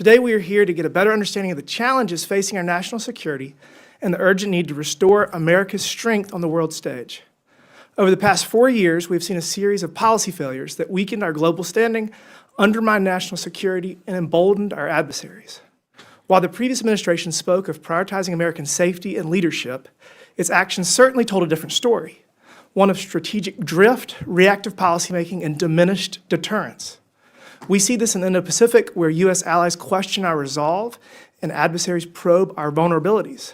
Today we are here to get a better understanding of the challenges facing our national security and the urgent need to restore America's strength on the world stage. Over the past 4 years, we've seen a series of policy failures that weakened our global standing, undermined national security, and emboldened our adversaries. While the previous administration spoke of prioritizing American safety and leadership, its actions certainly told a different story, one of strategic drift, reactive policymaking, and diminished deterrence. We see this in the Indo-Pacific, where U.S. allies question our resolve and adversaries probe our vulnerabilities.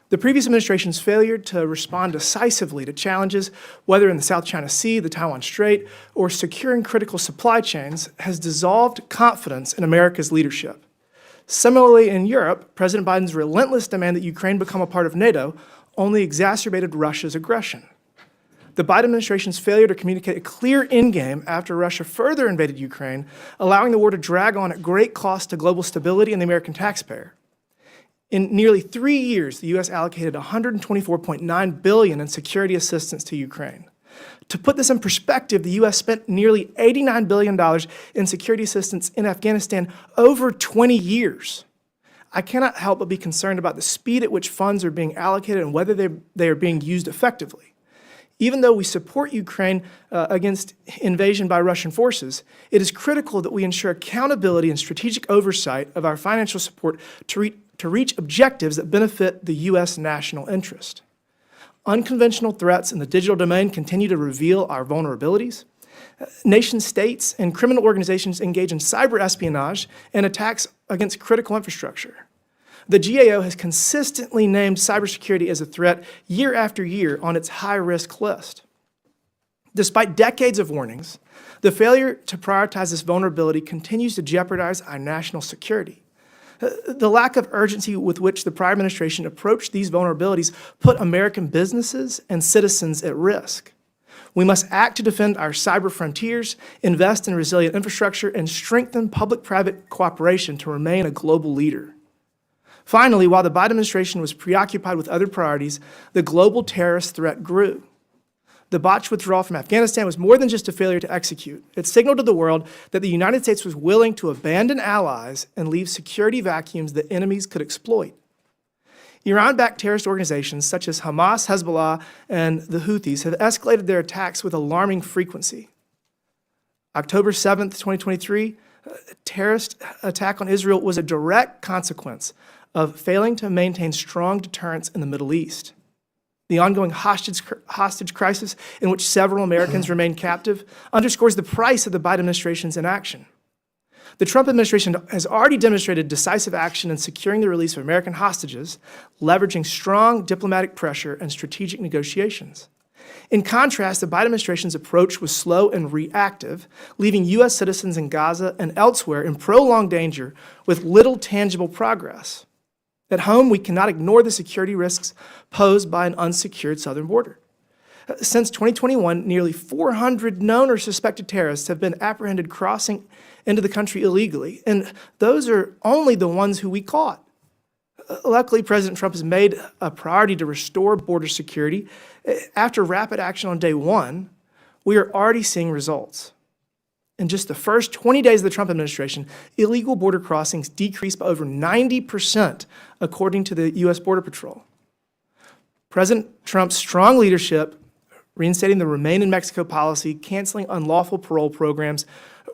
The previous administration's failure to respond decisively to challenges, whether in the South China Sea, the Taiwan Strait, or securing critical supply chains, has dissolved confidence in America's leadership. Similarly, in Europe, President Biden's relentless demand that Ukraine become a part of NATO only exacerbated Russia's aggression. The Biden administration's failure to communicate a clear endgame after Russia further invaded Ukraine, allowing the war to drag on at great cost to global stability and the American taxpayer. In nearly 3 years, the U.S. allocated $124.9 billion in security assistance to Ukraine. To put this in perspective, the U.S. spent nearly $89 billion in security assistance in Afghanistan over 20 years. I cannot help but be concerned about the speed at which funds are being allocated and whether they are being used effectively. Even though we support Ukraine against invasion by Russian forces, it is critical that we ensure accountability and strategic oversight of our financial support to reach objectives that benefit the U.S. national interest. Unconventional threats in the digital domain continue to reveal our vulnerabilities. Nation states and criminal organizations engage in cyber espionage and attacks against critical infrastructure. The GAO has consistently named cybersecurity as a threat year after year on its high-risk list. Despite decades of warnings, the failure to prioritize this vulnerability continues to jeopardize our national security. The lack of urgency with which the prior administration approached these vulnerabilities put American businesses and citizens at risk. We must act to defend our cyber frontiers, invest in resilient infrastructure, and strengthen public-private cooperation to remain a global leader. Finally, while the Biden administration was preoccupied with other priorities, the global terrorist threat grew. The botched withdrawal from Afghanistan was more than just a failure to execute. It signaled to the world that the United States was willing to abandon allies and leave security vacuums that enemies could exploit. Iran-backed terrorist organizations such as Hamas, Hezbollah, and the Houthis have escalated their attacks with alarming frequency. October 7th, 2023, a terrorist attack on Israel was a direct consequence of failing to maintain strong deterrence in the Middle East. The ongoing hostage crisis in which several Americans remain captive underscores the price of the Biden administration's inaction. The Trump administration has already demonstrated decisive action in securing the release of American hostages, leveraging strong diplomatic pressure and strategic negotiations. In contrast, the Biden administration's approach was slow and reactive, leaving U.S. citizens in Gaza and elsewhere in prolonged danger with little tangible progress. At home, we cannot ignore the security risks posed by an unsecured southern border. Since 2021, nearly 400 known or suspected terrorists have been apprehended crossing into the country illegally, and those are only the ones who we caught. Luckily, President Trump has made a priority to restore border security. After rapid action on day one, we are already seeing results. In just the first 20 days of the Trump administration, illegal border crossings decreased by over 90%, according to the U.S. Border Patrol. President Trump's strong leadership, reinstating the Remain in Mexico policy, canceling unlawful parole programs,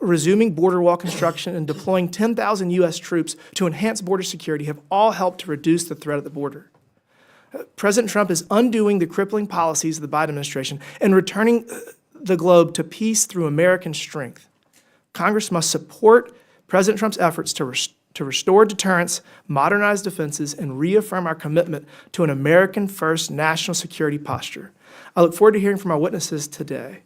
resuming border wall construction, and deploying 10,000 U.S. troops to enhance border security have all helped to reduce the threat at the border. President Trump is undoing the crippling policies of the Biden administration and returning the globe to peace through American strength. Congress must support President Trump's efforts to restore deterrence, modernize defenses, and reaffirm our commitment to an American-first national security posture. I look forward to hearing from our witnesses today.